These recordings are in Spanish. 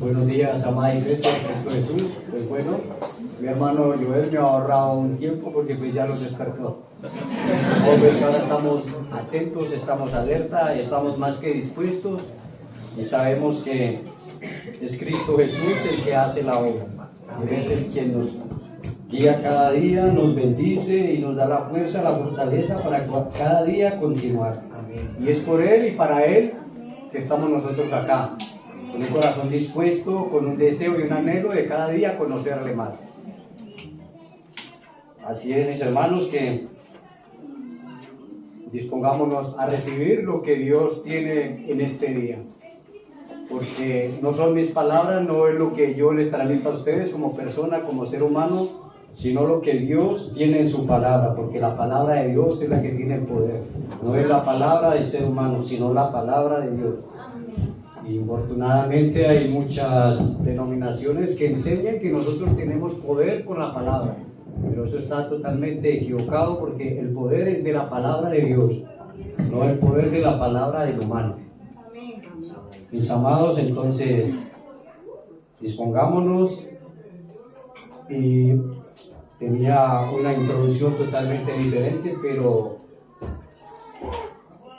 Buenos días, amada iglesia de Cristo Jesús. Pues bueno, mi hermano Joel me ha ahorrado un tiempo porque pues ya lo despertó. Pues ahora estamos atentos, estamos alerta, estamos más que dispuestos y sabemos que es Cristo Jesús el que hace la obra. Él es el quien nos guía cada día, nos bendice y nos da la fuerza, la fortaleza para cada día continuar. Y es por Él y para Él que estamos nosotros acá, con un corazón dispuesto, con un deseo y un anhelo de cada día conocerle más. Así es, mis hermanos, que dispongámonos a recibir lo que Dios tiene en este día. Porque no son mis palabras, no es lo que yo les transmito a ustedes como persona, como ser humano, sino lo que Dios tiene en su palabra, porque la palabra de Dios es la que tiene el poder. No es la palabra del ser humano, sino la palabra de Dios. Y infortunadamente hay muchas denominaciones que enseñan que nosotros tenemos poder con la palabra, pero eso está totalmente equivocado, porque el poder es de la palabra de Dios, no el poder de la palabra del humano. Mis amados, entonces dispongámonos. Y tenía una introducción totalmente diferente, pero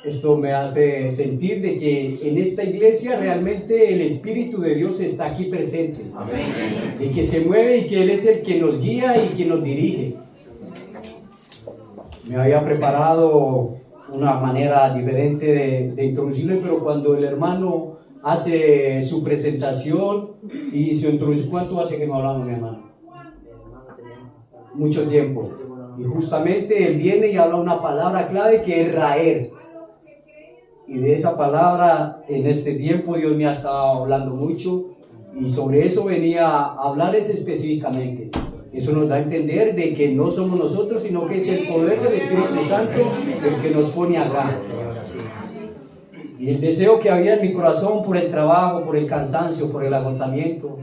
esto me hace sentir de que en esta iglesia realmente el Espíritu de Dios está aquí presente. Amén. Y que se mueve y que Él es el que nos guía y que nos dirige. Me había preparado una manera diferente de introducirle, pero cuando el hermano hace su presentación y su introducción, ¿cuánto hace que no hablamos, mi hermano? Mucho tiempo. Y justamente él viene y habla una palabra clave que es raer. Y de esa palabra en este tiempo Dios me ha estado hablando mucho, y sobre eso venía a hablarles específicamente. Eso nos da a entender de que no somos nosotros, sino que es el poder del Espíritu Santo el que nos pone acá. Y el deseo que había en mi corazón por el trabajo, por el cansancio, por el agotamiento,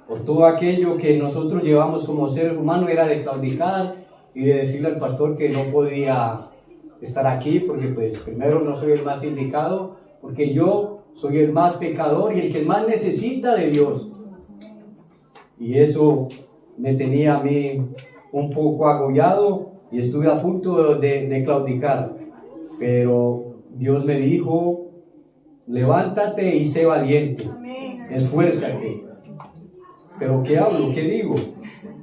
por todo aquello que nosotros llevamos como seres humanos, era de claudicar y de decirle al pastor que no podía estar aquí, porque pues primero no soy el más indicado, porque yo soy el más pecador y el que más necesita de Dios. Y eso me tenía a mí un poco agobiado y estuve a punto de claudicar, pero Dios me dijo: levántate y sé valiente, esfuérzate. ¿Pero qué hablo? ¿Qué digo?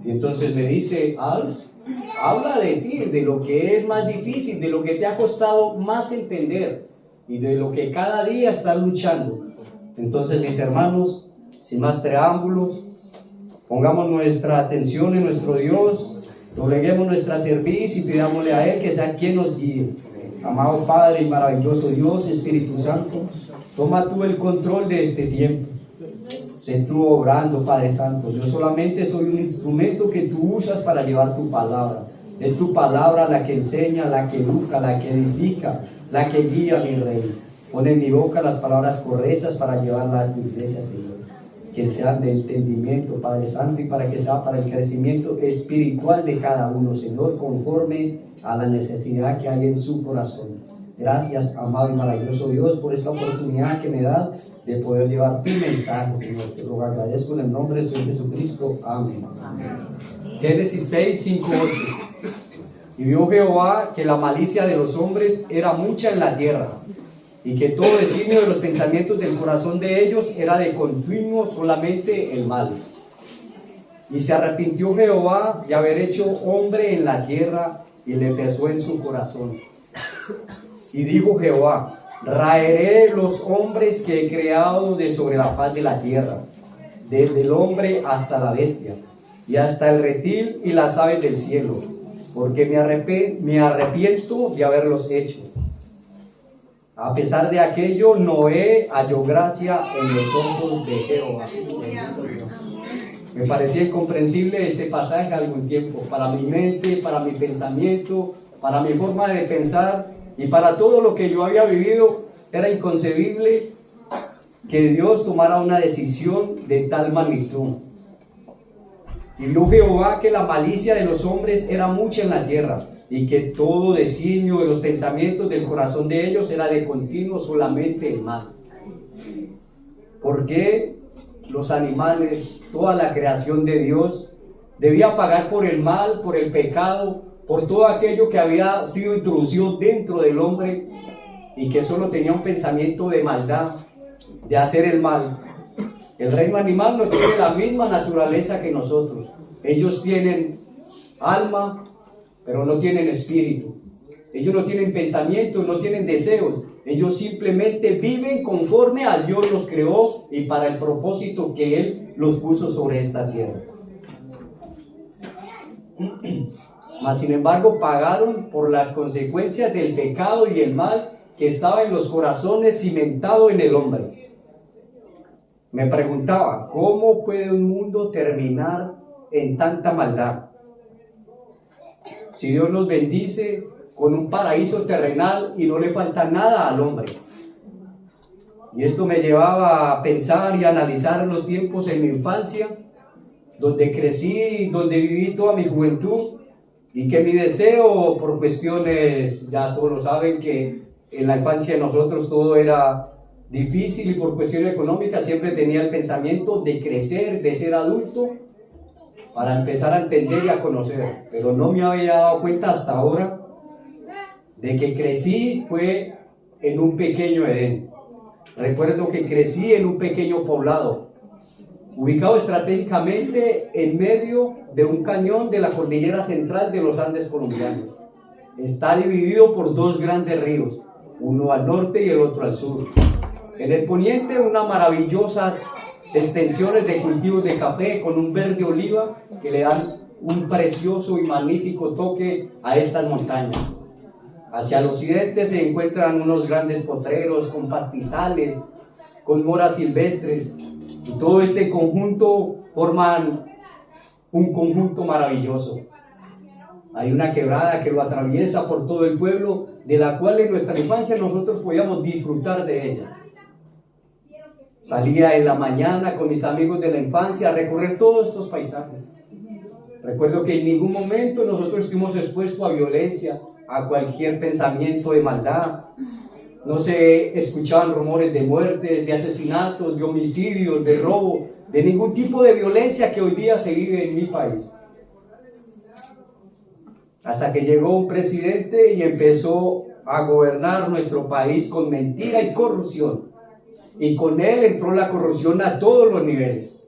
Y entonces me dice: habla de ti, de lo que es más difícil, de lo que te ha costado más entender y de lo que cada día estás luchando. Entonces, mis hermanos, sin más preámbulos, pongamos nuestra atención en nuestro Dios, dobleguemos nuestra cerviz y pidámosle a Él que sea quien nos guíe. Amado Padre y maravilloso Dios, Espíritu Santo, toma tú el control de este tiempo. Sé tú obrando, Padre Santo. Yo solamente soy un instrumento que tú usas para llevar tu palabra. Es tu palabra la que enseña, la que educa, la que edifica, la que guía, mi Rey. Pon en mi boca las palabras correctas para llevarlas a tu iglesia, Señor. Que sean de entendimiento, Padre Santo, y para que sea para el crecimiento espiritual de cada uno, Señor, conforme a la necesidad que hay en su corazón. Gracias, amado y maravilloso Dios, por esta oportunidad que me da de poder llevar tu mensaje, Señor. Te lo agradezco en el nombre de Señor Jesucristo. Amén. Génesis 6, 5, 8. Y vio Jehová que la malicia de los hombres era mucha en la tierra, y que todo designio de los pensamientos del corazón de ellos era de continuo solamente el mal. Y se arrepintió Jehová de haber hecho hombre en la tierra, y le pesó en su corazón. Y dijo Jehová: raeré los hombres que he creado de sobre la faz de la tierra, desde el hombre hasta la bestia, y hasta el reptil y las aves del cielo, porque me arrepiento de haberlos hecho. A pesar de aquello, Noé halló gracia en los ojos de Jehová. Me parecía incomprensible este pasaje algún tiempo, para mi mente, para mi pensamiento, para mi forma de pensar y para todo lo que yo había vivido. Era inconcebible que Dios tomara una decisión de tal magnitud. Y vio Jehová que la malicia de los hombres era mucha en la tierra, y que todo designio de los pensamientos del corazón de ellos era de continuo solamente el mal. ¿Por qué los animales, toda la creación de Dios, debía pagar por el mal, por el pecado, por todo aquello que había sido introducido dentro del hombre y que solo tenía un pensamiento de maldad, de hacer el mal? El reino animal no tiene la misma naturaleza que nosotros. Ellos tienen alma, pero no tienen espíritu. Ellos no tienen pensamientos, no tienen deseos. Ellos simplemente viven conforme a Dios los creó y para el propósito que Él los puso sobre esta tierra. Mas sin embargo pagaron por las consecuencias del pecado y el mal que estaba en los corazones cimentado en el hombre. Me preguntaba, ¿cómo puede un mundo terminar en tanta maldad? Si Dios nos bendice con un paraíso terrenal y no le falta nada al hombre. Y esto me llevaba a pensar y a analizar los tiempos en mi infancia, donde crecí, donde viví toda mi juventud, y que mi deseo, por cuestiones, ya todos lo saben, que en la infancia de nosotros todo era difícil y por cuestiones económicas siempre tenía el pensamiento de crecer, de ser adulto, para empezar a entender y a conocer. Pero no me había dado cuenta hasta ahora de que crecí fue en un pequeño Edén. Recuerdo que crecí en un pequeño poblado, ubicado estratégicamente en medio de un cañón de la cordillera central de los Andes colombianos. Está dividido por dos grandes ríos, uno al norte y el otro al sur. En el poniente, unas maravillosas extensiones de cultivos de café con un verde oliva que le dan un precioso y magnífico toque a estas montañas. Hacia el occidente se encuentran unos grandes potreros con pastizales, con moras silvestres, y todo este conjunto forman un conjunto maravilloso. Hay una quebrada que lo atraviesa por todo el pueblo, de la cual en nuestra infancia nosotros podíamos disfrutar de ella. Salía en la mañana con mis amigos de la infancia a recorrer todos estos paisajes. Recuerdo que en ningún momento nosotros estuvimos expuestos a violencia, a cualquier pensamiento de maldad. No se escuchaban rumores de muertes, de asesinatos, de homicidios, de robo, de ningún tipo de violencia que hoy día se vive en mi país. Hasta que llegó un presidente y empezó a gobernar nuestro país con mentira y corrupción. Y con él entró la corrupción a todos los niveles.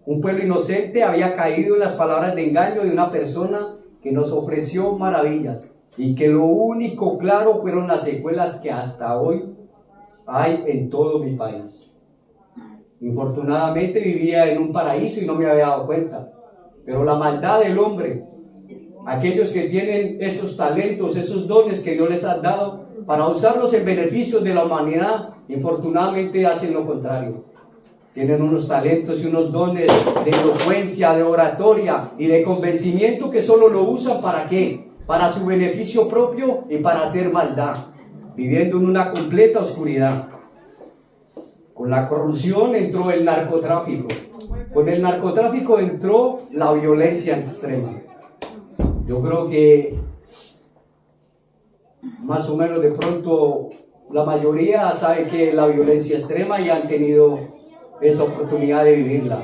Un pueblo inocente había caído en las palabras de engaño de una persona que nos ofreció maravillas y que lo único claro fueron las secuelas que hasta hoy hay en todo mi país. Infortunadamente vivía en un paraíso y no me había dado cuenta, pero la maldad del hombre, aquellos que tienen esos talentos, esos dones que Dios les ha dado para usarlos en beneficio de la humanidad, infortunadamente hacen lo contrario. Tienen unos talentos y unos dones de elocuencia, de oratoria y de convencimiento que solo lo usan ¿para qué? Para su beneficio propio y para hacer maldad, viviendo en una completa oscuridad. Con la corrupción entró el narcotráfico. Con el narcotráfico entró la violencia extrema. Yo creo que más o menos de pronto la mayoría sabe que la violencia extrema y han tenido esa oportunidad de vivirla,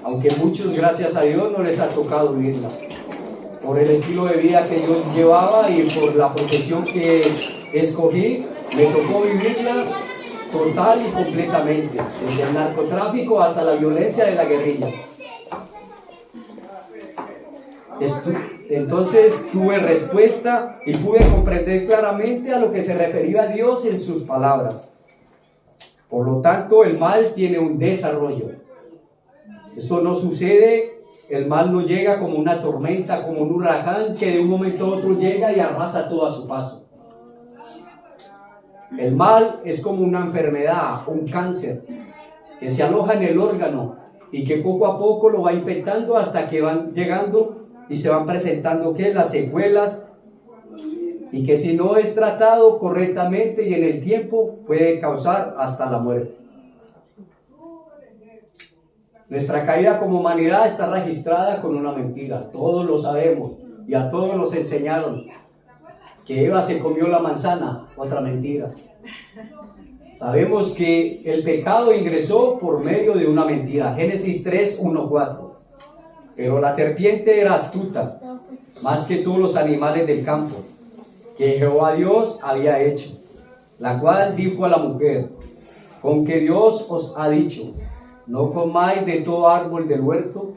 aunque muchos, gracias a Dios, no les ha tocado vivirla por el estilo de vida que yo llevaba y por la profesión que escogí. Me tocó vivirla total y completamente, desde el narcotráfico hasta la violencia de la guerrilla. Entonces tuve respuesta y pude comprender claramente a lo que se refería a Dios en sus palabras. Por lo tanto, el mal tiene un desarrollo. Esto no sucede, el mal no llega como una tormenta, como un huracán que de un momento a otro llega y arrasa todo a su paso. El mal es como una enfermedad, un cáncer, que se aloja en el órgano y que poco a poco lo va infectando hasta que van llegando y se van presentando ¿qué? Las secuelas y que si no es tratado correctamente y en el tiempo puede causar hasta la muerte. Nuestra caída como humanidad está registrada con una mentira, todos lo sabemos y a todos nos enseñaron que Eva se comió la manzana, otra mentira. Sabemos que el pecado ingresó por medio de una mentira, Génesis 3, 1, 4. Pero la serpiente era astuta, más que todos los animales del campo, que Jehová Dios había hecho, la cual dijo a la mujer: con que Dios os ha dicho, no comáis de todo árbol del huerto.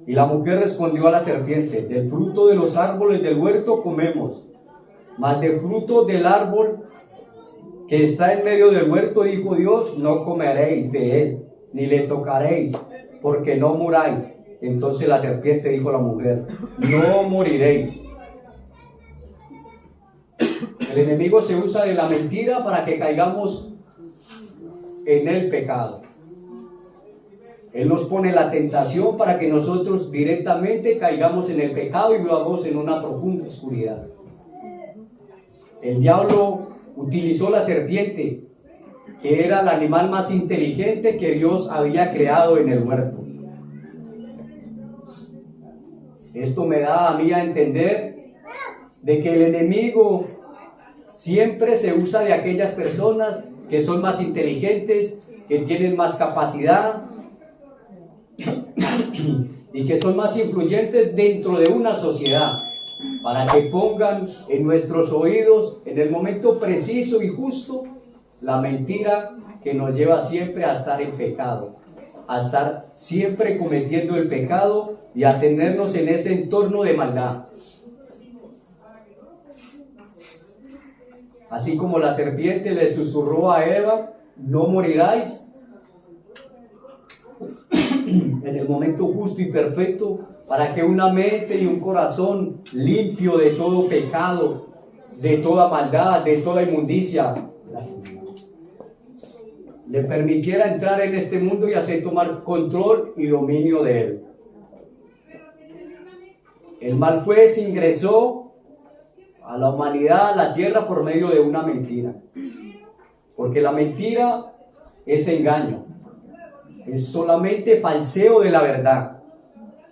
Y la mujer respondió a la serpiente: del fruto de los árboles del huerto comemos, mas del fruto del árbol que está en medio del huerto, dijo Dios, no comeréis de él, ni le tocaréis, porque no muráis. Entonces la serpiente dijo a la mujer: no moriréis. El enemigo se usa de la mentira para que caigamos en el pecado. Él nos pone la tentación para que nosotros directamente caigamos en el pecado y vivamos en una profunda oscuridad. El diablo utilizó la serpiente, que era el animal más inteligente que Dios había creado en el huerto. Esto me da a mí a entender de que el enemigo siempre se usa de aquellas personas que son más inteligentes, que tienen más capacidad y que son más influyentes dentro de una sociedad, para que pongan en nuestros oídos, en el momento preciso y justo, la mentira que nos lleva siempre a estar en pecado, a estar siempre cometiendo el pecado y a tenernos en ese entorno de maldad. Así como la serpiente le susurró a Eva: no moriráis, en el momento justo y perfecto, para que una mente y un corazón limpio de todo pecado, de toda maldad, de toda inmundicia, le permitiera entrar en este mundo y hacer tomar control y dominio de él. El mal juez ingresó a la humanidad, a la tierra, por medio de una mentira. Porque la mentira es engaño, es solamente falseo de la verdad.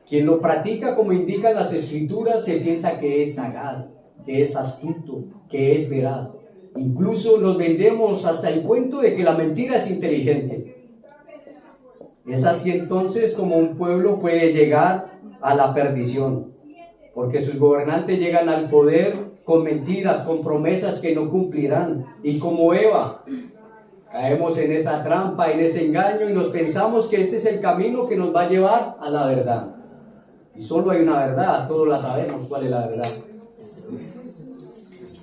Quien lo practica, como indican las escrituras, se piensa que es sagaz, que es astuto, que es veraz. Incluso nos vendemos hasta el cuento de que la mentira es inteligente. Es así entonces como un pueblo puede llegar a la perdición, porque sus gobernantes llegan al poder con mentiras, con promesas que no cumplirán. Y como Eva, caemos en esa trampa, en ese engaño, y nos pensamos que este es el camino que nos va a llevar a la verdad. Y solo hay una verdad, todos la sabemos cuál es la verdad.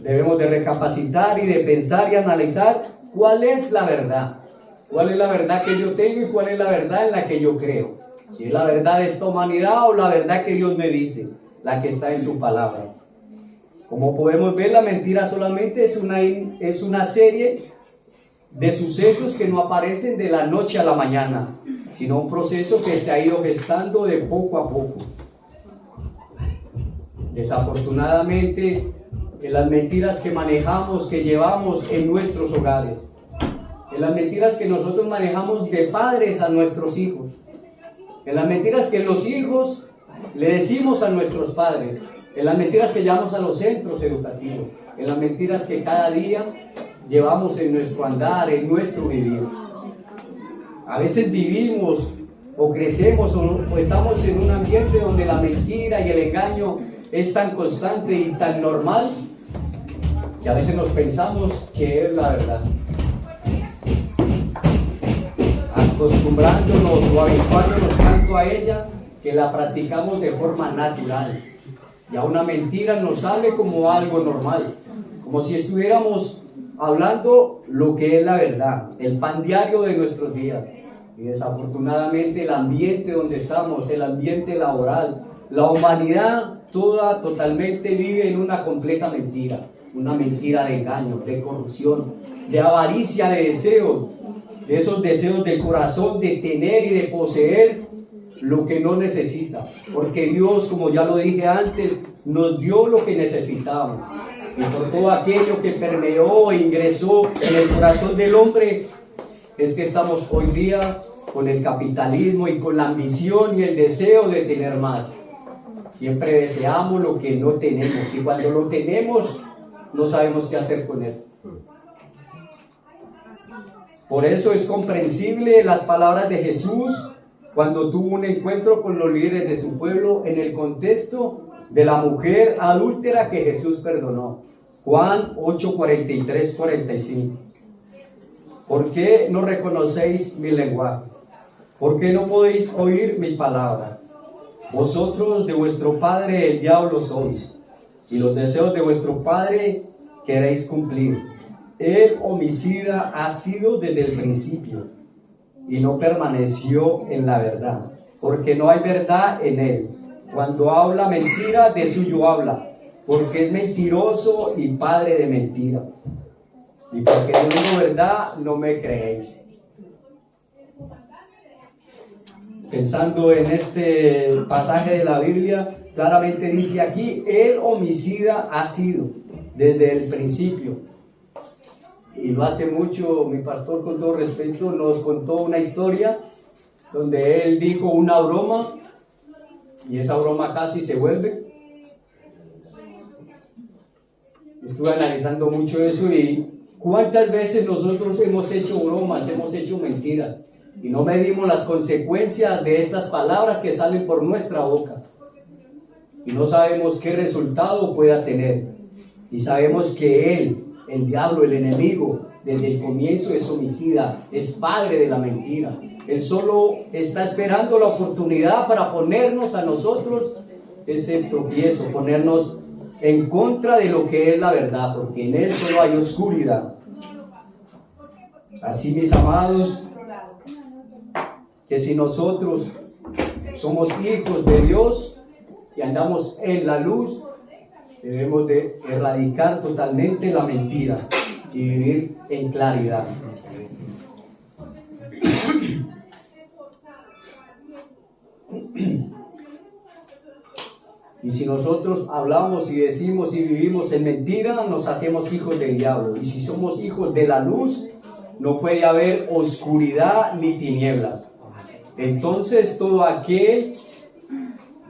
Debemos de recapacitar y de pensar y analizar cuál es la verdad. Cuál es la verdad que yo tengo y cuál es la verdad en la que yo creo. Si es la verdad de esta humanidad o la verdad que Dios me dice, la que está en su palabra. Como podemos ver, la mentira solamente es una serie de sucesos que no aparecen de la noche a la mañana, sino un proceso que se ha ido gestando de poco a poco. Desafortunadamente, en las mentiras que manejamos, que llevamos en nuestros hogares, en las mentiras que nosotros manejamos de padres a nuestros hijos, en las mentiras que los hijos le decimos a nuestros padres, en las mentiras que llevamos a los centros educativos, en las mentiras que cada día llevamos en nuestro andar, en nuestro vivir. A veces vivimos o crecemos o estamos en un ambiente donde la mentira y el engaño es tan constante y tan normal que a veces nos pensamos que es la verdad. Acostumbrándonos o habituándonos tanto a ella que la practicamos de forma natural. Y a una mentira nos sale como algo normal, como si estuviéramos hablando lo que es la verdad, el pan diario de nuestros días. Y desafortunadamente el ambiente donde estamos, el ambiente laboral, la humanidad toda totalmente vive en una completa mentira. Una mentira de engaño, de corrupción, de avaricia, de deseos, de esos deseos del corazón de tener y de poseer, lo que no necesita, porque Dios, como ya lo dije antes, nos dio lo que necesitábamos. Y por todo aquello que permeó e ingresó en el corazón del hombre, es que estamos hoy día con el capitalismo y con la ambición y el deseo de tener más. Siempre deseamos lo que no tenemos, y cuando lo tenemos, no sabemos qué hacer con eso. Por eso es comprensible las palabras de Jesús cuando tuvo un encuentro con los líderes de su pueblo en el contexto de la mujer adúltera que Jesús perdonó. Juan 8, 43, 45. ¿Por qué no reconocéis mi lenguaje? ¿Por qué no podéis oír mi palabra? Vosotros de vuestro padre el diablo sois, y los deseos de vuestro padre queréis cumplir. El homicida ha sido desde el principio, y no permaneció en la verdad, porque no hay verdad en él. Cuando habla mentira, de suyo habla, porque es mentiroso y padre de mentira. Y porque no digo verdad, no me creéis. Pensando en este pasaje de la Biblia, claramente dice aquí, el homicida ha sido desde el principio. Y no hace mucho, mi pastor, con todo respeto, nos contó una historia donde él dijo una broma y esa broma casi se vuelve. Estuve analizando mucho eso y cuántas veces nosotros hemos hecho bromas, hemos hecho mentiras y no medimos las consecuencias de estas palabras que salen por nuestra boca y no sabemos qué resultado pueda tener. Y sabemos que él, el diablo, el enemigo, desde el comienzo es homicida, es padre de la mentira. Él solo está esperando la oportunidad para ponernos a nosotros ese tropiezo, ponernos en contra de lo que es la verdad, porque en él solo hay oscuridad. Así, mis amados, que si nosotros somos hijos de Dios y andamos en la luz, debemos de erradicar totalmente la mentira y vivir en claridad. Y si nosotros hablamos y decimos y vivimos en mentira, nos hacemos hijos del diablo. Y si somos hijos de la luz, no puede haber oscuridad ni tinieblas. Entonces todo aquel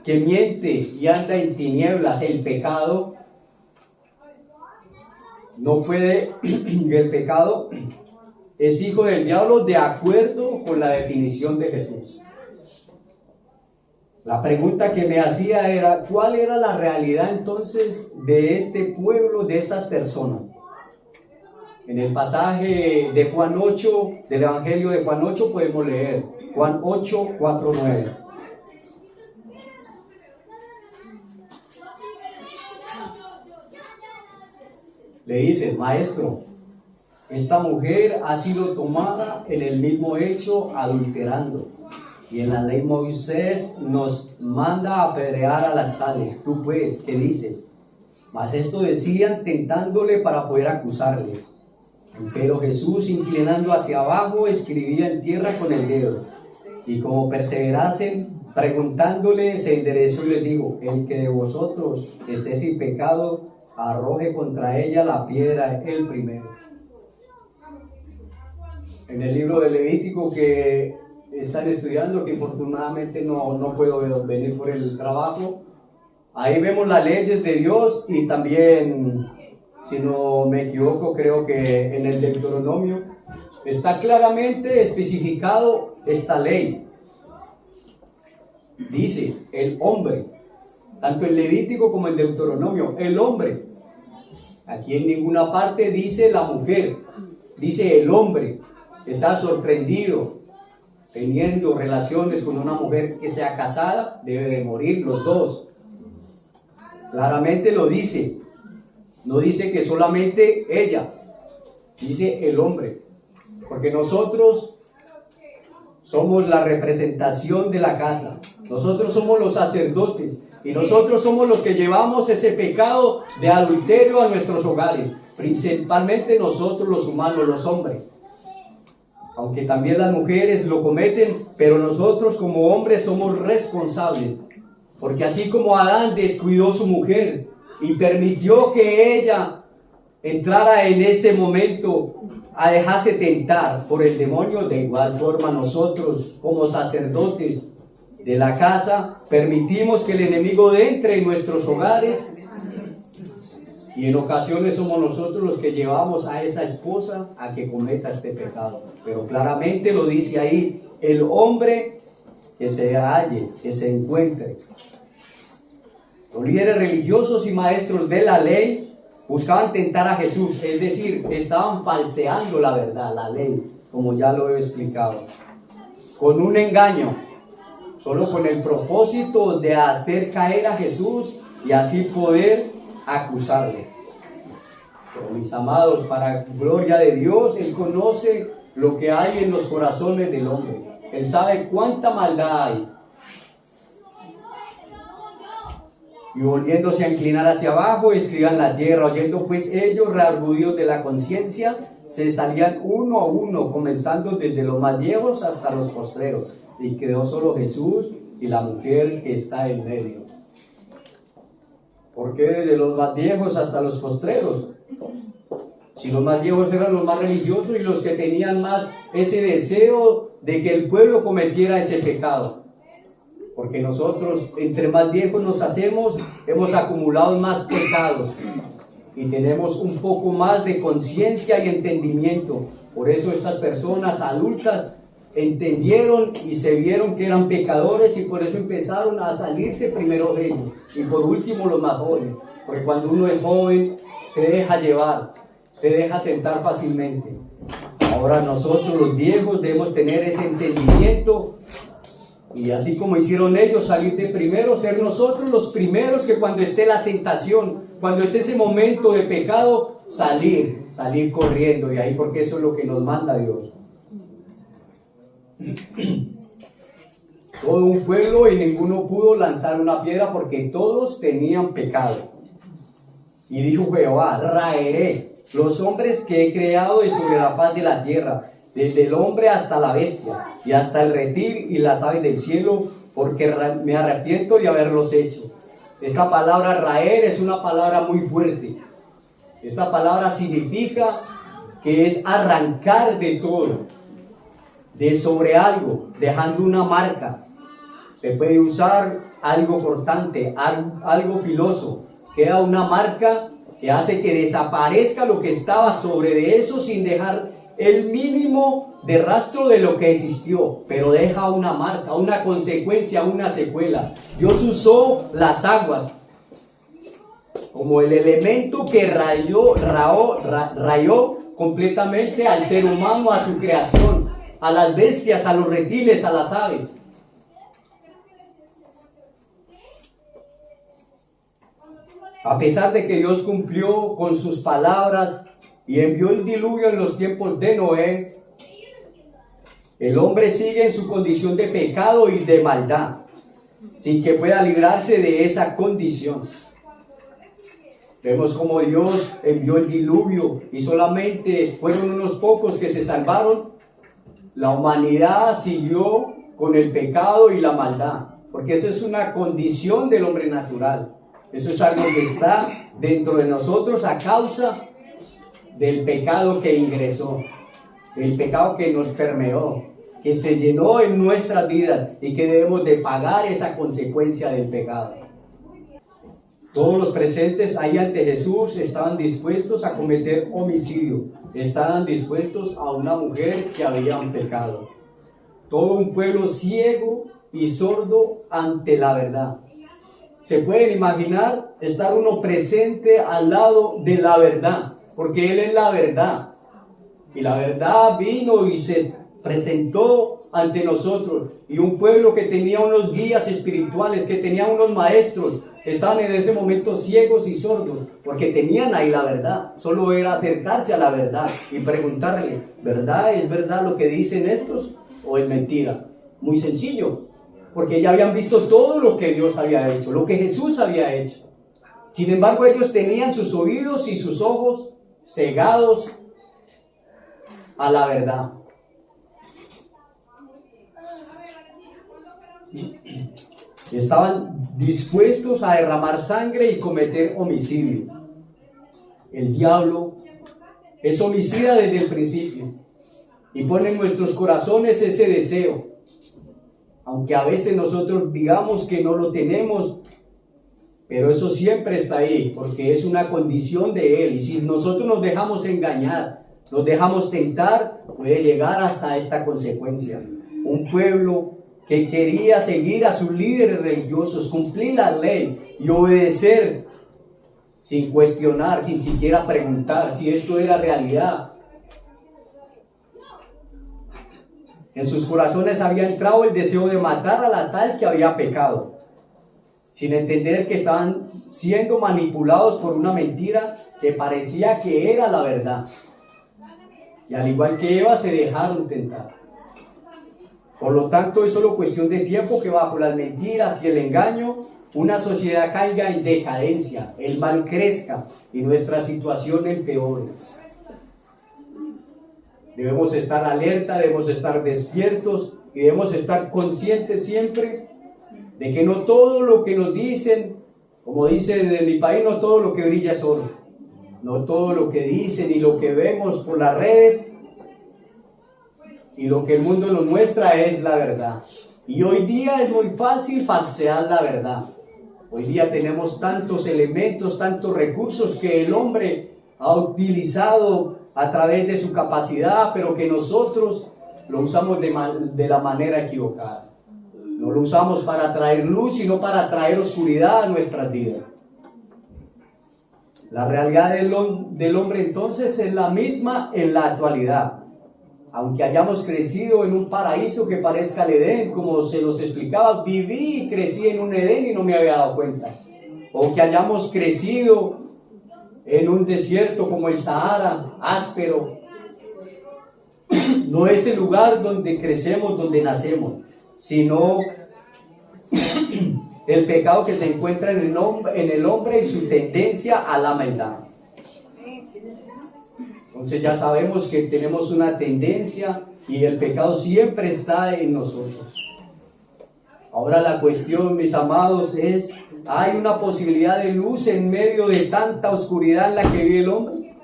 que miente y anda en tinieblas, el pecado, no puede, el pecado es hijo del diablo de acuerdo con la definición de Jesús. La pregunta que me hacía era, ¿cuál era la realidad entonces de este pueblo, de estas personas? En el pasaje de Juan 8, del Evangelio de Juan 8, podemos leer Juan 8, 4, 9. Le dice, maestro, esta mujer ha sido tomada en el mismo hecho adulterando. Y en la ley Moisés nos manda a apedrear a las tales. Tú pues, ¿qué dices? Mas esto decían tentándole para poder acusarle. Pero Jesús, inclinando hacia abajo, escribía en tierra con el dedo. Y como perseverasen preguntándole, se enderezó y les dijo, el que de vosotros esté sin pecado, arroje contra ella la piedra el primero. En el libro de Levítico que están estudiando, que infortunadamente no puedo venir por el trabajo, ahí vemos las leyes de Dios y también, si no me equivoco, creo que en el Deuteronomio está claramente especificado esta ley. Dice el hombre, tanto en Levítico como en Deuteronomio, el hombre. Aquí en ninguna parte dice la mujer, dice el hombre. Está sorprendido teniendo relaciones con una mujer que sea casada, debe de morir los dos. Claramente lo dice. No dice que solamente ella, dice el hombre. Porque nosotros somos la representación de la casa. Nosotros somos los sacerdotes. Y nosotros somos los que llevamos ese pecado de adulterio a nuestros hogares. Principalmente nosotros los humanos, los hombres. aunque también las mujeres lo cometen, pero nosotros como hombres somos responsables, porque así como Adán descuidó a su mujer y permitió que ella entrara en ese momento a dejarse tentar por el demonio, de igual forma nosotros como sacerdotes de la casa permitimos que el enemigo entre en nuestros hogares, y en ocasiones somos nosotros los que llevamos a esa esposa a que cometa este pecado. Pero claramente lo dice ahí, el hombre que se halle, que se encuentre. Los líderes religiosos y maestros de la ley buscaban tentar a Jesús, es decir, estaban falseando la verdad, la ley, como ya lo he explicado, con un engaño, solo con el propósito de hacer caer a Jesús y así poder acusarle. Pero mis amados, para gloria de Dios, Él conoce lo que hay en los corazones del hombre. Él sabe cuánta maldad hay. Y volviéndose a inclinar hacia abajo, escribían la tierra. Oyendo pues ellos, reargudidos de la conciencia, se salían uno a uno, comenzando desde los más viejos hasta los postreros. Y quedó solo Jesús y la mujer que está en medio. ¿Por qué desde los más viejos hasta los postreros? Si los más viejos eran los más religiosos y los que tenían más ese deseo de que el pueblo cometiera ese pecado. Porque nosotros, entre más viejos nos hacemos, hemos acumulado más pecados y tenemos un poco más de conciencia y entendimiento. Por eso estas personas adultas entendieron y se vieron que eran pecadores y por eso empezaron a salirse primero de ellos y por último los más jóvenes. Porque cuando uno es joven se deja llevar, se deja tentar fácilmente. Ahora nosotros los viejos debemos tener ese entendimiento. Y así como hicieron ellos salir de primero, ser nosotros los primeros que cuando esté la tentación, cuando esté ese momento de pecado, salir corriendo de ahí, porque eso es lo que nos manda Dios. Todo un pueblo y ninguno pudo lanzar una piedra porque todos tenían pecado. Y dijo Jehová, raeré los hombres que he creado de sobre la faz de la tierra, desde el hombre hasta la bestia, y hasta el reptil y las aves del cielo, porque me arrepiento de haberlos hecho. Esta palabra raer es una palabra muy fuerte. Esta palabra significa que es arrancar de todo, de sobre algo, dejando una marca. Se puede usar algo cortante, algo filoso. Queda una marca que hace que desaparezca lo que estaba sobre de eso sin dejar el mínimo de rastro de lo que existió, pero deja una marca, una consecuencia, una secuela. Dios usó las aguas como el elemento que rayó completamente al ser humano, a su creación, a las bestias, a los reptiles, a las aves. A pesar de que Dios cumplió con sus palabras y envió el diluvio en los tiempos de Noé, el hombre sigue en su condición de pecado y de maldad, sin que pueda librarse de esa condición. Vemos como Dios envió el diluvio y solamente fueron unos pocos que se salvaron. La humanidad siguió con el pecado y la maldad, porque eso es una condición del hombre natural. Eso es algo que está dentro de nosotros a causa del pecado que ingresó, del pecado que nos permeó, que se llenó en nuestras vidas y que debemos de pagar esa consecuencia del pecado. Todos los presentes ahí ante Jesús estaban dispuestos a cometer homicidio, estaban dispuestos a una mujer que habían pecado. Todo un pueblo ciego y sordo ante la verdad. ¿Se pueden imaginar estar uno presente al lado de la verdad? Porque Él es la verdad. Y la verdad vino y se presentó ante nosotros. Y un pueblo que tenía unos guías espirituales, que tenía unos maestros, estaban en ese momento ciegos y sordos, porque tenían ahí la verdad. Solo era acercarse a la verdad y preguntarle, ¿verdad? ¿Es verdad lo que dicen estos o es mentira? Muy sencillo, porque ya habían visto todo lo que Dios había hecho, lo que Jesús había hecho. Sin embargo, ellos tenían sus oídos y sus ojos cegados a la verdad. Estaban dispuestos a derramar sangre y cometer homicidio. El diablo es homicida desde el principio y pone en nuestros corazones ese deseo. Aunque a veces nosotros digamos que no lo tenemos, pero eso siempre está ahí, porque es una condición de él. Y si nosotros nos dejamos engañar, nos dejamos tentar, puede llegar hasta esta consecuencia. Un pueblo que quería seguir a sus líderes religiosos, cumplir la ley y obedecer sin cuestionar, sin siquiera preguntar si esto era realidad. En sus corazones había entrado el deseo de matar a la tal que había pecado, sin entender que estaban siendo manipulados por una mentira que parecía que era la verdad. Y al igual que Eva, se dejaron tentar. Por lo tanto, es solo cuestión de tiempo que bajo las mentiras y el engaño, una sociedad caiga en decadencia, el mal crezca y nuestra situación empeore. Debemos estar alerta, debemos estar despiertos y debemos estar conscientes siempre de que no todo lo que nos dicen, como dicen en mi país, no todo lo que brilla es oro. No todo lo que dicen y lo que vemos por las redes y lo que el mundo nos muestra es la verdad. Y hoy día es muy fácil falsear la verdad. Hoy día tenemos tantos elementos, tantos recursos que el hombre ha utilizado a través de su capacidad, pero que nosotros lo usamos de la manera equivocada. No lo usamos para traer luz, sino para traer oscuridad a nuestras vidas. La realidad del hombre entonces es la misma en la actualidad. Aunque hayamos crecido en un paraíso que parezca el Edén, como se los explicaba, viví y crecí en un Edén y no me había dado cuenta. O que hayamos crecido en un desierto como el Sahara, áspero. No es el lugar donde crecemos, donde nacemos, sino el pecado que se encuentra en el hombre y su tendencia a la maldad. Entonces ya sabemos que tenemos una tendencia y el pecado siempre está en nosotros. Ahora la cuestión, mis amados, es: ¿hay una posibilidad de luz en medio de tanta oscuridad en la que vive el hombre?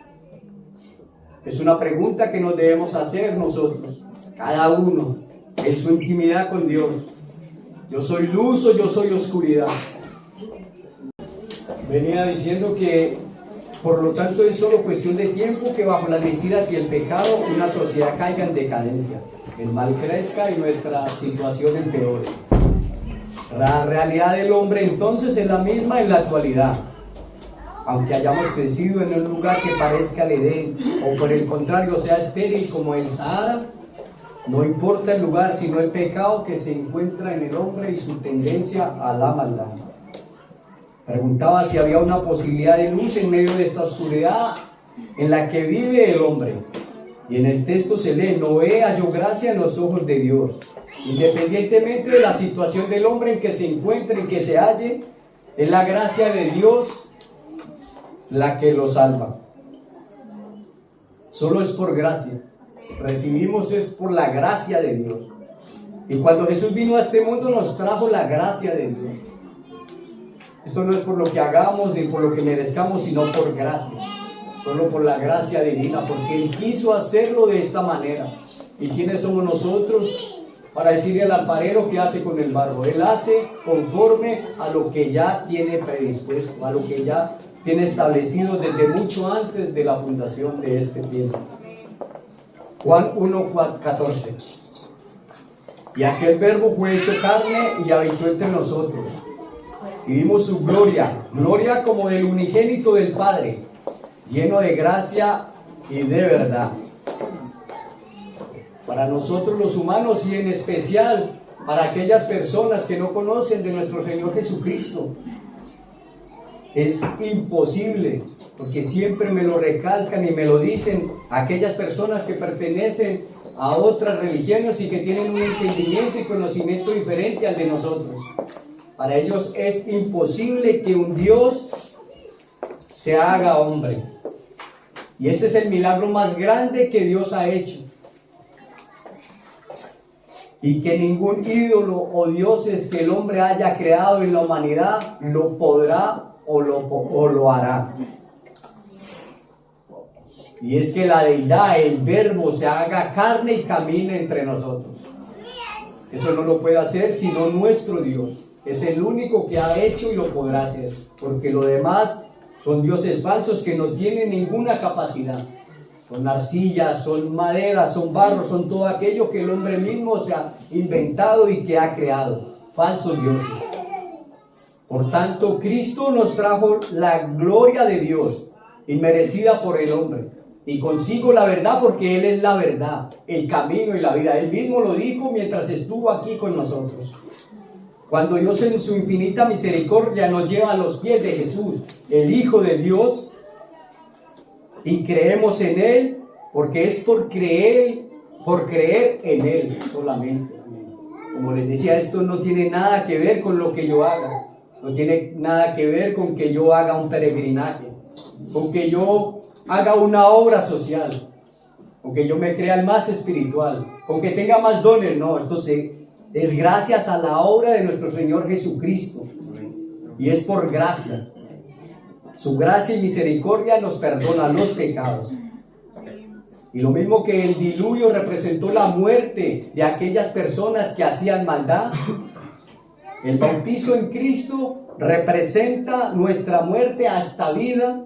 Es una pregunta que nos debemos hacer nosotros, cada uno, en su intimidad con Dios. ¿Yo soy luz o yo soy oscuridad? Venía diciendo que, por lo tanto, es solo cuestión de tiempo que bajo las mentiras y el pecado una sociedad caiga en decadencia, el mal crezca y nuestra situación empeore. La realidad del hombre entonces es la misma en la actualidad. Aunque hayamos crecido en un lugar que parezca el Edén, o por el contrario sea estéril como el Sahara, no importa el lugar, sino el pecado que se encuentra en el hombre y su tendencia a la maldad. Preguntaba si había una posibilidad de luz en medio de esta oscuridad en la que vive el hombre. Y en el texto se lee: Noé halló gracia en los ojos de Dios. Independientemente de la situación del hombre en que se encuentre, en que se halle, es la gracia de Dios la que lo salva. Solo es por gracia. Recibimos es por la gracia de Dios. Y cuando Jesús vino a este mundo nos trajo la gracia de Dios. Esto no es por lo que hagamos ni por lo que merezcamos, sino por gracia. Solo por la gracia divina, porque Él quiso hacerlo de esta manera. ¿Y quiénes somos nosotros para decirle al alfarero qué hace con el barro? Él hace conforme a lo que ya tiene predispuesto, a lo que ya tiene establecido desde mucho antes de la fundación de este tiempo. Juan 1:14. Y aquel verbo fue hecho carne y habitó entre nosotros. Y vimos su gloria, gloria como del unigénito del Padre, lleno de gracia y de verdad. Para nosotros los humanos y en especial para aquellas personas que no conocen de nuestro Señor Jesucristo, es imposible, porque siempre me lo recalcan y me lo dicen aquellas personas que pertenecen a otras religiones y que tienen un entendimiento y conocimiento diferente al de nosotros. Para ellos es imposible que un Dios se haga hombre. Y este es el milagro más grande que Dios ha hecho. y que ningún ídolo o dioses que el hombre haya creado en la humanidad lo podrá o lo hará. Y es que la deidad, el verbo, se haga carne y camine entre nosotros. Eso no lo puede hacer sino nuestro Dios. Es el único que ha hecho y lo podrá hacer, porque lo demás son dioses falsos que no tienen ninguna capacidad. Son arcillas, son madera, son barro, son todo aquello que el hombre mismo se ha inventado y que ha creado. Falsos dioses. Por tanto, Cristo nos trajo la gloria de Dios, inmerecida por el hombre, y consigo la verdad, porque Él es la verdad, el camino y la vida. Él mismo lo dijo mientras estuvo aquí con nosotros. Cuando Dios en su infinita misericordia nos lleva a los pies de Jesús, el Hijo de Dios, y creemos en Él, porque es por creer en Él solamente. Como les decía, esto no tiene nada que ver con lo que yo haga, no tiene nada que ver con que yo haga un peregrinaje, con que yo haga una obra social, con que yo me crea el más espiritual, con que tenga más dones. No, esto es gracias a la obra de nuestro Señor Jesucristo, y es por gracia. Su gracia y misericordia nos perdona los pecados. Y lo mismo que el diluvio representó la muerte de aquellas personas que hacían maldad, el bautizo en Cristo representa nuestra muerte a esta vida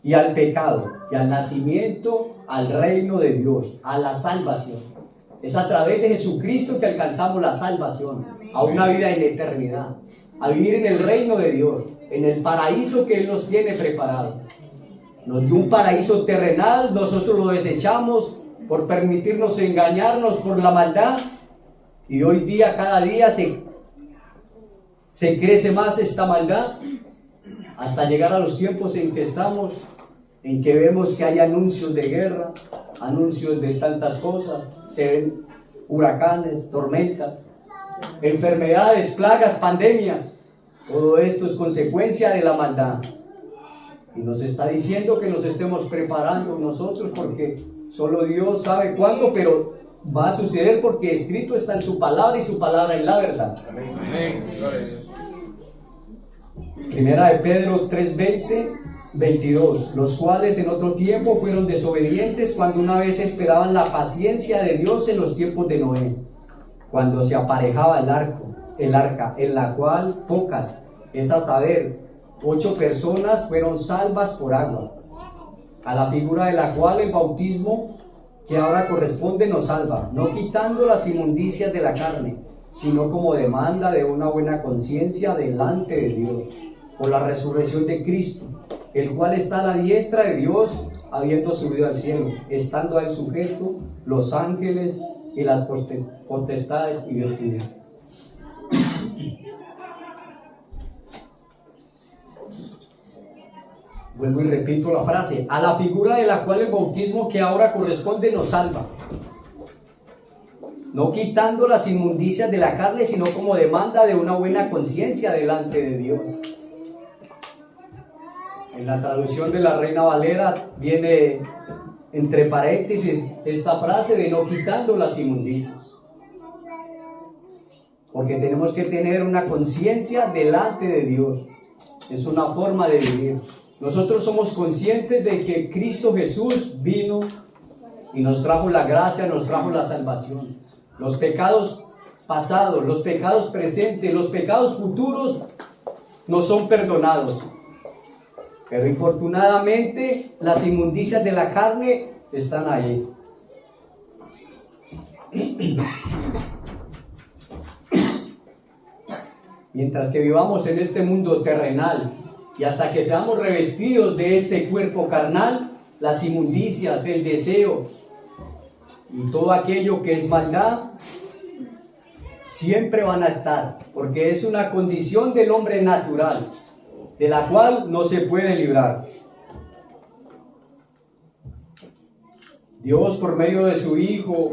y al pecado, y al nacimiento al reino de Dios, a la salvación. Es a través de Jesucristo que alcanzamos la salvación, a una vida en eternidad, a vivir en el reino de Dios, en el paraíso que Él nos tiene preparado. Nos dio un paraíso terrenal, nosotros lo desechamos por permitirnos engañarnos por la maldad, y hoy día, cada día se crece más esta maldad, hasta llegar a los tiempos en que estamos, en que vemos que hay anuncios de guerra, anuncios de tantas cosas, se ven huracanes, tormentas, enfermedades, plagas, pandemias. Todo esto es consecuencia de la maldad. Y nos está diciendo que nos estemos preparando nosotros, porque solo Dios sabe cuándo, pero va a suceder porque escrito está en su palabra, y su palabra es la verdad. Amén. Primera de Pedro 3:20, 22, los cuales en otro tiempo fueron desobedientes cuando una vez esperaban la paciencia de Dios en los tiempos de Noé, cuando se aparejaba el arca, en la cual pocas, es a saber, 8 personas fueron salvas por agua, a la figura de la cual el bautismo que ahora corresponde nos salva, no quitando las inmundicias de la carne, sino como demanda de una buena conciencia delante de Dios, por la resurrección de Cristo, el cual está a la diestra de Dios, habiendo subido al cielo, estando a él sujeto los ángeles y las potestades y virtudes. Vuelvo y repito la frase: a la figura de la cual el bautismo que ahora corresponde nos salva, no quitando las inmundicias de la carne, sino como demanda de una buena conciencia delante de Dios. En la traducción de la Reina Valera viene entre paréntesis esta frase de no quitando las inmundicias, porque tenemos que tener una conciencia delante de Dios. Es una forma de vivir. Nosotros somos conscientes de que Cristo Jesús vino y nos trajo la gracia, nos trajo la salvación. Los pecados pasados, los pecados presentes, los pecados futuros no son perdonados. Pero infortunadamente las inmundicias de la carne están ahí. Mientras que vivamos en este mundo terrenal y hasta que seamos revestidos de este cuerpo carnal, las inmundicias, el deseo y todo aquello que es maldad siempre van a estar, porque es una condición del hombre natural, de la cual no se puede librar. Dios, por medio de su Hijo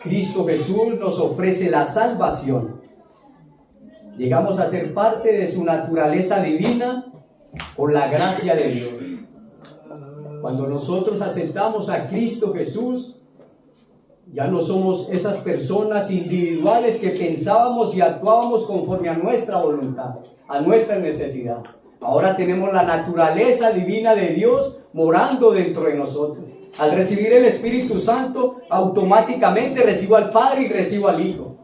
Cristo Jesús, nos ofrece la salvación. Llegamos a ser parte de su naturaleza divina por la gracia de Dios. Cuando nosotros aceptamos a Cristo Jesús, Ya no somos esas personas individuales que pensábamos y actuábamos conforme a nuestra voluntad, a nuestra necesidad. Ahora tenemos la naturaleza divina de Dios morando dentro de nosotros. Al recibir el Espíritu Santo, automáticamente recibo al Padre y recibo al Hijo.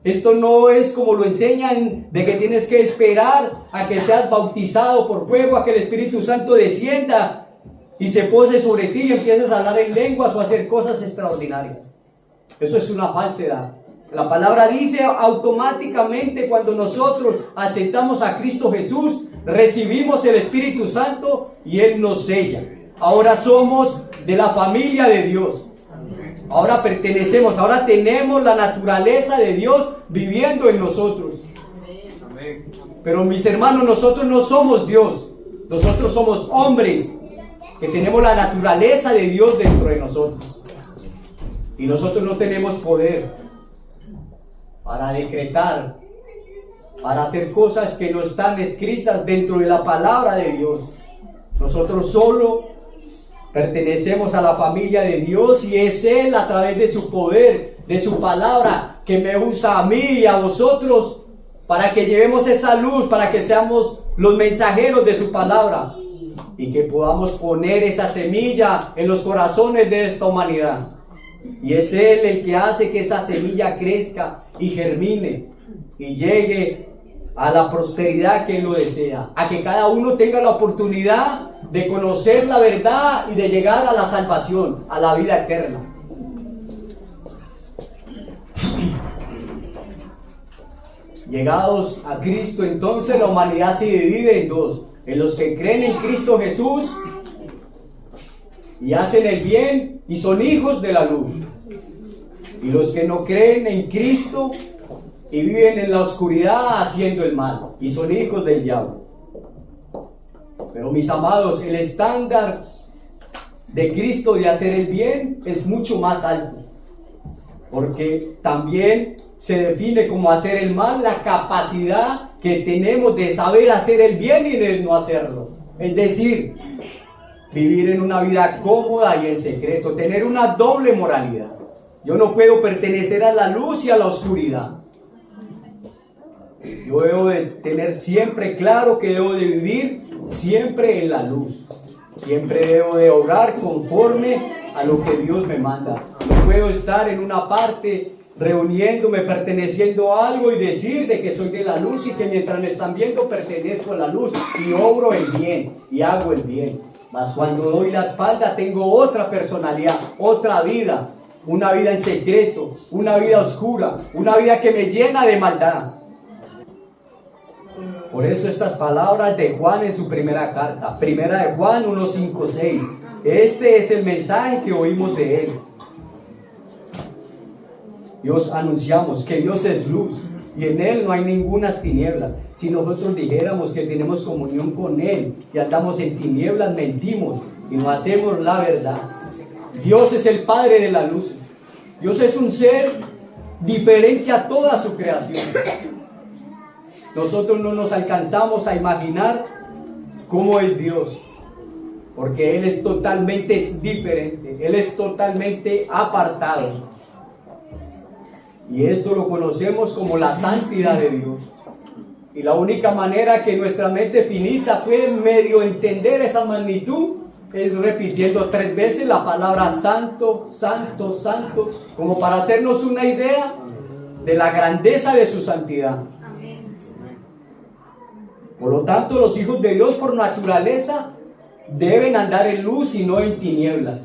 Esto no es como lo enseñan, de que tienes que esperar a que seas bautizado por fuego, a que el Espíritu Santo descienda y se pose sobre ti y empieces a hablar en lenguas o a hacer cosas extraordinarias. Eso es una falsedad. La palabra dice automáticamente cuando nosotros aceptamos a Cristo Jesús, recibimos el Espíritu Santo y Él nos sella. Ahora somos de la familia de Dios. Ahora pertenecemos, ahora tenemos la naturaleza de Dios viviendo en nosotros. Pero mis hermanos, nosotros no somos Dios. Nosotros somos hombres que tenemos la naturaleza de Dios dentro de nosotros. Y nosotros no tenemos poder para decretar, para hacer cosas que no están escritas dentro de la palabra de Dios. Nosotros solo pertenecemos a la familia de Dios y es Él a través de su poder, de su palabra, que me usa a mí y a vosotros para que llevemos esa luz, para que seamos los mensajeros de su palabra y que podamos poner esa semilla en los corazones de esta humanidad. Y es Él el que hace que esa semilla crezca y germine y llegue a la prosperidad que Él lo desea, a que cada uno tenga la oportunidad de conocer la verdad y de llegar a la salvación, a la vida eterna. Llegados a Cristo, entonces la humanidad se divide en dos: en los que creen en Cristo Jesús y hacen el bien y son hijos de la luz, y los que no creen en Cristo y viven en la oscuridad haciendo el mal y son hijos del diablo. Pero mis amados, el estándar de Cristo de hacer el bien es mucho más alto, porque también se define como hacer el mal la capacidad que tenemos de saber hacer el bien y de no hacerlo. Es decir, vivir en una vida cómoda y en secreto, tener una doble moralidad. Yo no puedo pertenecer a la luz y a la oscuridad. Yo debo de tener siempre claro que debo de vivir siempre en la luz. Siempre debo de obrar conforme a lo que Dios me manda. No puedo estar en una parte reuniéndome, perteneciendo a algo y decir de que soy de la luz y que mientras me están viendo pertenezco a la luz y obro el bien y hago el bien. Mas cuando doy la espalda tengo otra personalidad, otra vida, una vida en secreto, una vida oscura, una vida que me llena de maldad. Por eso estas palabras de Juan en su primera carta, primera de Juan 1, 5, 6. Este es el mensaje que oímos de Él. Dios anunciamos que Dios es luz y en Él no hay ninguna tiniebla. Si nosotros dijéramos que tenemos comunión con Él y andamos en tinieblas, mentimos y no hacemos la verdad. Dios es el Padre de la luz. Dios es un ser diferente a toda su creación. Nosotros no nos alcanzamos a imaginar cómo es Dios, porque Él es totalmente diferente, Él es totalmente apartado. Y esto lo conocemos como la santidad de Dios. Y la única manera que nuestra mente finita puede medio entender esa magnitud es repitiendo 3 veces la palabra santo, santo, santo, como para hacernos una idea de la grandeza de su santidad. Por lo tanto, los hijos de Dios por naturaleza deben andar en luz y no en tinieblas.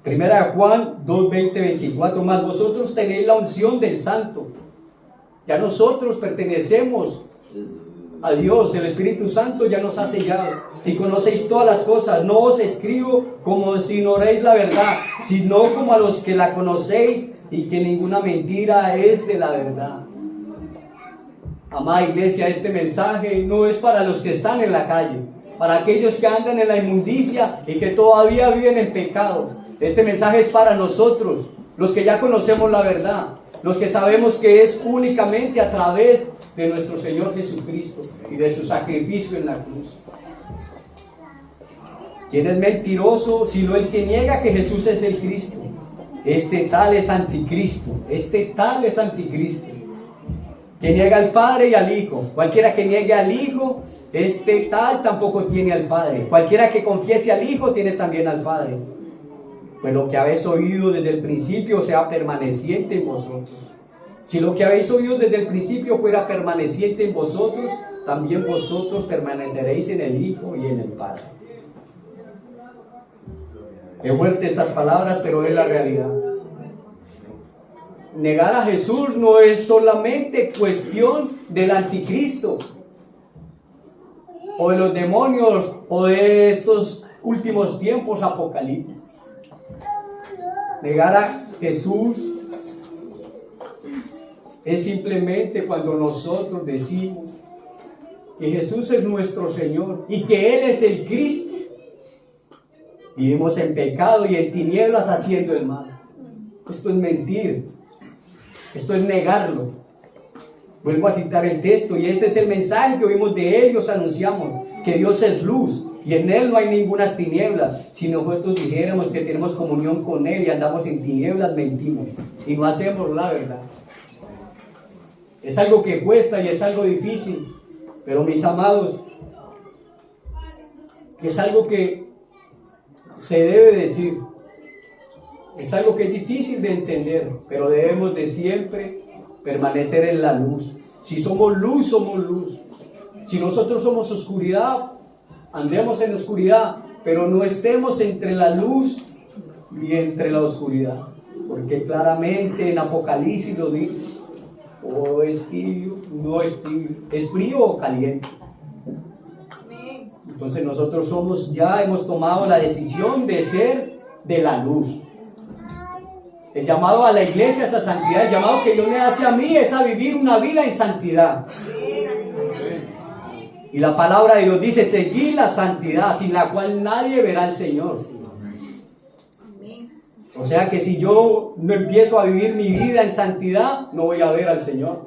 Primera de Juan 2, 20, 24. Más vosotros tenéis la unción del Santo. Ya nosotros pertenecemos a Dios. El Espíritu Santo ya nos ha sellado. Y conocéis todas las cosas. No os escribo como si ignoréis la verdad, sino como a los que la conocéis y que ninguna mentira es de la verdad. Amada iglesia, este mensaje no es para los que están en la calle, para aquellos que andan en la inmundicia y que todavía viven en pecado. Este mensaje es para nosotros, los que ya conocemos la verdad, los que sabemos que es únicamente a través de nuestro Señor Jesucristo y de su sacrificio en la cruz. ¿Quién es mentiroso sino el que niega que Jesús es el Cristo? Este tal es anticristo. Este tal es anticristo. Que niega al Padre y al Hijo. Cualquiera que niegue al Hijo, este tal tampoco tiene al Padre. Cualquiera que confiese al Hijo tiene también al Padre. Pues lo que habéis oído desde el principio sea permaneciente en vosotros. Si lo que habéis oído desde el principio fuera permaneciente en vosotros, también vosotros permaneceréis en el Hijo y en el Padre. Qué fuerte estas palabras, pero es la realidad. Negar a Jesús no es solamente cuestión del anticristo, o de los demonios, o de estos últimos tiempos apocalípticos. Negar a Jesús es simplemente cuando nosotros decimos que Jesús es nuestro Señor y que Él es el Cristo. Vivimos en pecado y en tinieblas haciendo el mal. Esto es mentir. Esto es negarlo. Vuelvo a citar el texto, y este es el mensaje que oímos de Él y os anunciamos, que Dios es luz y en Él no hay ninguna tinieblas. Si nosotros dijéramos que tenemos comunión con Él y andamos en tinieblas, mentimos y no hacemos la verdad. Es algo que cuesta y es algo difícil, pero mis amados, es algo que se debe decir. Es algo que es difícil de entender, pero debemos de siempre permanecer en la luz. Si somos luz, somos luz. Si nosotros somos oscuridad, andemos en oscuridad, pero no estemos entre la luz y entre la oscuridad. Porque claramente en Apocalipsis lo dice, o es tibio, no es tibio, es frío o caliente. Entonces nosotros hemos tomado la decisión de ser de la luz. El llamado a la iglesia es a santidad. El llamado que Dios me hace a mí es a vivir una vida en santidad. Y la palabra de Dios dice, seguir la santidad, sin la cual nadie verá al Señor. O sea que si yo no empiezo a vivir mi vida en santidad, no voy a ver al Señor.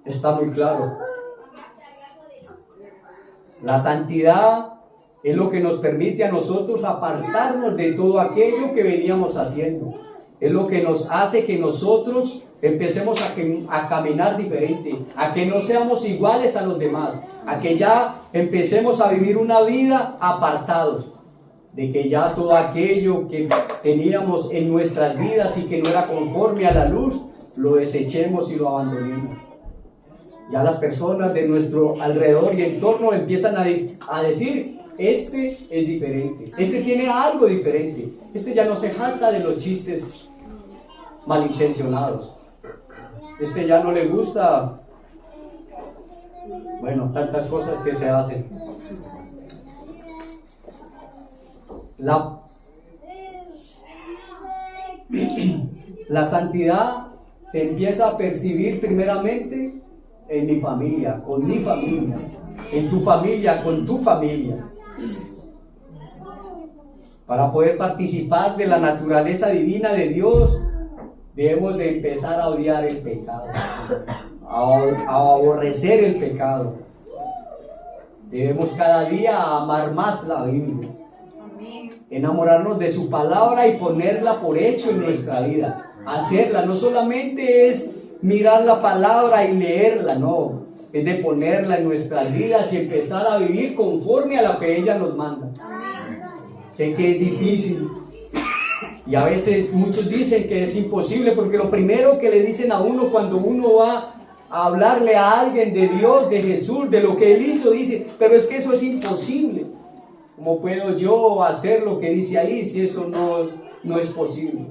Está muy claro. La santidad es lo que nos permite a nosotros apartarnos de todo aquello que veníamos haciendo. Es lo que nos hace que nosotros empecemos a caminar diferente, a que no seamos iguales a los demás, a que ya empecemos a vivir una vida apartados, de que ya todo aquello que teníamos en nuestras vidas y que no era conforme a la luz, lo desechemos y lo abandonemos. Ya las personas de nuestro alrededor y entorno empiezan a decir, este es diferente, este tiene algo diferente, este ya no se jacta de los chistes malintencionados, este ya no le gusta, bueno, tantas cosas que se hacen. La santidad se empieza a percibir primeramente en mi familia, con mi familia, en tu familia, con tu familia. Para poder participar de la naturaleza divina de Dios, debemos de empezar a odiar el pecado, a aborrecer el pecado. Debemos cada día amar más la Biblia, enamorarnos de su palabra y ponerla por hecho en nuestra vida. Hacerla, no solamente es mirar la palabra y leerla, no, es de ponerla en nuestras vidas y empezar a vivir conforme a lo que ella nos manda. Sé que es difícil y a veces muchos dicen que es imposible, porque lo primero que le dicen a uno cuando uno va a hablarle a alguien de Dios, de Jesús, de lo que Él hizo, dice, pero es que eso es imposible. ¿Cómo puedo yo hacer lo que dice ahí si eso no es posible?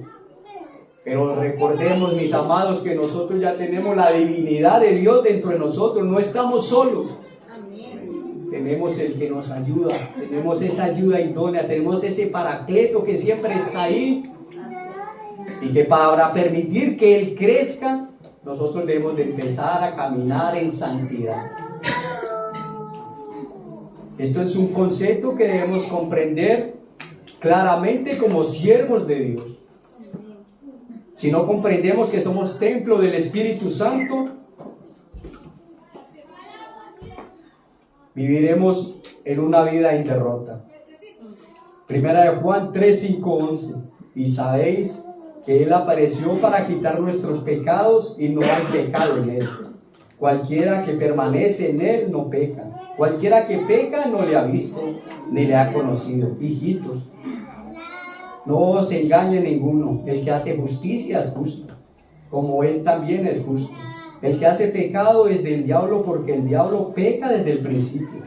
Pero recordemos, mis amados, que nosotros ya tenemos la divinidad de Dios dentro de nosotros, no estamos solos. Tenemos el que nos ayuda, tenemos esa ayuda idónea, tenemos ese paracleto que siempre está ahí y que para permitir que Él crezca, nosotros debemos de empezar a caminar en santidad. Esto es un concepto que debemos comprender claramente como siervos de Dios. Si no comprendemos que somos templo del Espíritu Santo, viviremos en una vida en derrota. Primera de Juan 3, 5, 11. Y sabéis que Él apareció para quitar nuestros pecados y no hay pecado en Él. Cualquiera que permanece en Él no peca. Cualquiera que peca no le ha visto ni le ha conocido. Hijitos, no os engañe ninguno. El que hace justicia es justo, como Él también es justo. El que hace pecado es del diablo, porque el diablo peca desde el principio.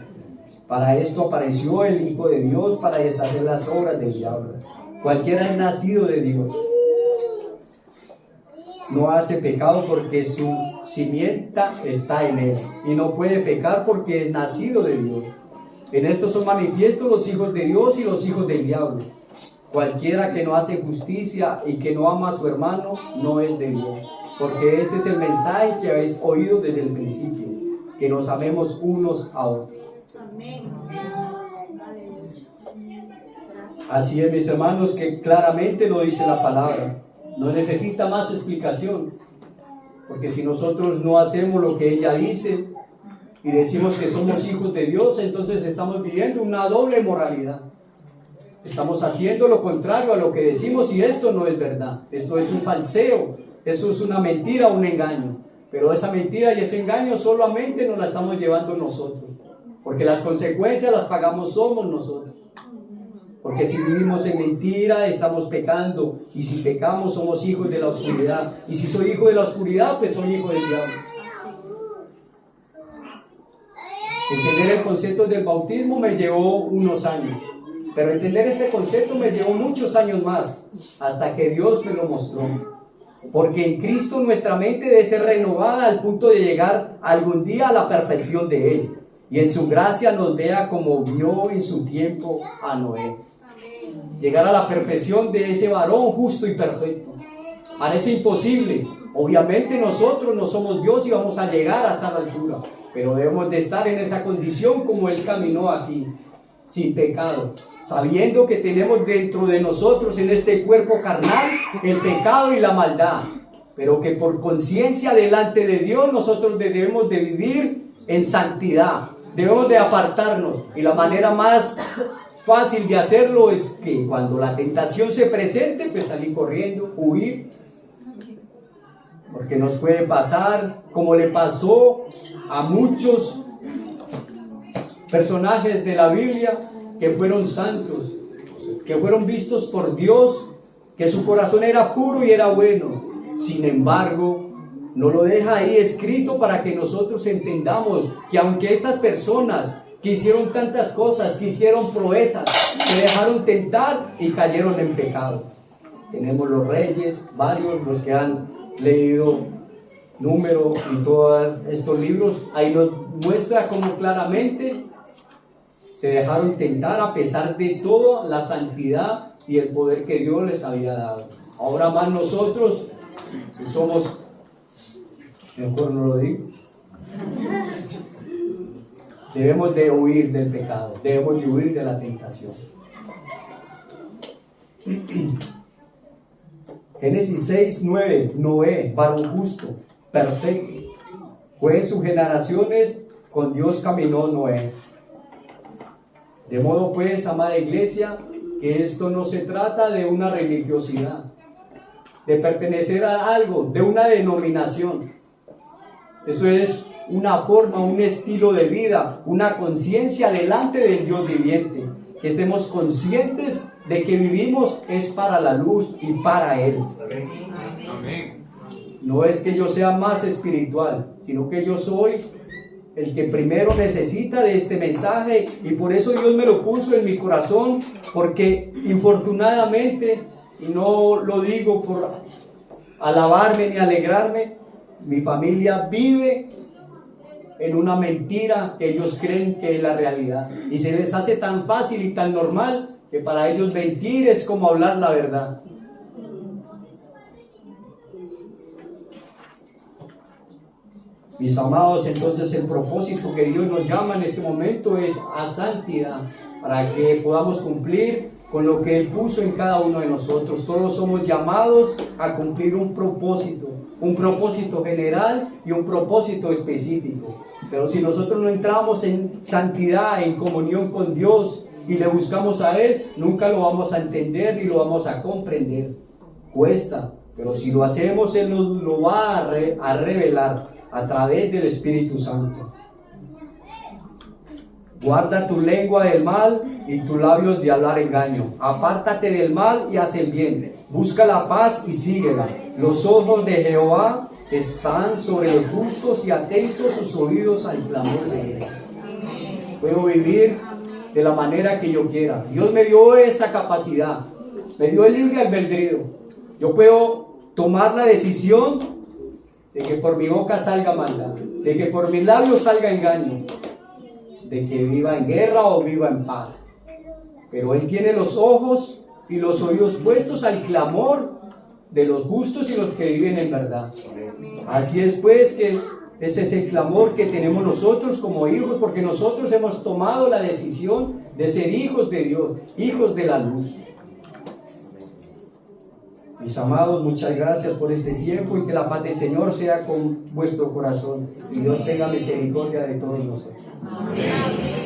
Para esto apareció el Hijo de Dios, para deshacer las obras del diablo. Cualquiera es nacido de Dios no hace pecado, porque su simienta está en Él, y no puede pecar porque es nacido de Dios. En esto son manifiestos los hijos de Dios y los hijos del diablo. Cualquiera que no hace justicia y que no ama a su hermano no es de Dios, porque este es el mensaje que habéis oído desde el principio, que nos amemos unos a otros. Amén. Así es, mis hermanos, que claramente lo dice la palabra. No necesita más explicación, porque si nosotros no hacemos lo que ella dice y decimos que somos hijos de Dios, entonces estamos viviendo una doble moralidad. Estamos haciendo lo contrario a lo que decimos, y esto no es verdad. Esto es un falseo, eso es una mentira, un engaño. Pero esa mentira y ese engaño solamente nos la estamos llevando nosotros, porque las consecuencias las pagamos somos nosotros. Porque si vivimos en mentira, estamos pecando. Y si pecamos, somos hijos de la oscuridad. Y si soy hijo de la oscuridad, pues soy hijo del diablo. Entender el concepto del bautismo me llevó unos años. Pero entender este concepto me llevó muchos años más, hasta que Dios me lo mostró. Porque en Cristo nuestra mente debe ser renovada al punto de llegar algún día a la perfección de Él. Y en su gracia nos vea como vio en su tiempo a Noé. Llegar a la perfección de ese varón justo y perfecto. Parece imposible. Obviamente nosotros no somos Dios y vamos a llegar a tal altura, pero debemos de estar en esa condición como Él caminó aquí, sin pecado, sabiendo que tenemos dentro de nosotros, en este cuerpo carnal, el pecado y la maldad, pero que por conciencia delante de Dios nosotros debemos de vivir en santidad. Debemos de apartarnos, y la manera más fácil de hacerlo es que cuando la tentación se presente, pues salir corriendo, huir, porque nos puede pasar como le pasó a muchos personajes de la Biblia que fueron santos, que fueron vistos por Dios, que su corazón era puro y era bueno. Sin embargo, no lo deja ahí escrito para que nosotros entendamos que aunque estas personas que hicieron tantas cosas, que hicieron proezas, se dejaron tentar y cayeron en pecado. Tenemos los reyes, varios, los que han leído Números y todos estos libros, ahí nos muestra como claramente se dejaron tentar a pesar de toda la santidad y el poder que Dios les había dado. Ahora más nosotros, si somos, mejor no lo digo, debemos de huir del pecado, debemos de huir de la tentación. Génesis 6, 9, Noé, varón justo, perfecto, fue en sus generaciones, con Dios caminó Noé. De modo pues, amada iglesia, que esto no se trata de una religiosidad, de pertenecer a algo, de una denominación. Eso es una forma, un estilo de vida, una conciencia delante del Dios viviente, que estemos conscientes de que vivimos es para la luz y para Él. Amén. No es que yo sea más espiritual, sino que yo soy el que primero necesita de este mensaje, y por eso Dios me lo puso en mi corazón, porque infortunadamente, y no lo digo por alabarme ni alegrarme, mi familia vive en una mentira que ellos creen que es la realidad, y se les hace tan fácil y tan normal que para ellos mentir es como hablar la verdad. Mis amados, entonces el propósito que Dios nos llama en este momento es a santidad, para que podamos cumplir con lo que Él puso en cada uno de nosotros. Todos somos llamados a cumplir un propósito, un propósito general y un propósito específico. Pero si nosotros no entramos en santidad, en comunión con Dios y le buscamos a Él, nunca lo vamos a entender ni lo vamos a comprender. Cuesta, pero si lo hacemos, Él nos lo va a revelar a través del Espíritu Santo. Guarda tu lengua del mal y tus labios de hablar engaño. Apártate del mal y haz el bien. Busca la paz y síguela. Los ojos de Jehová están sobre los justos y atentos sus oídos al clamor de Él. Puedo vivir de la manera que yo quiera. Dios me dio esa capacidad. Me dio el libre albedrío. Yo puedo tomar la decisión de que por mi boca salga maldad, de que por mis labios salga engaño, de que viva en guerra o viva en paz. Pero Él tiene los ojos y los oídos puestos al clamor de los justos y los que viven en verdad. Así es pues que ese es el clamor que tenemos nosotros como hijos, porque nosotros hemos tomado la decisión de ser hijos de Dios, hijos de la luz. Mis amados, muchas gracias por este tiempo y que la paz del Señor sea con vuestro corazón y Dios tenga misericordia de todos nosotros. Amén.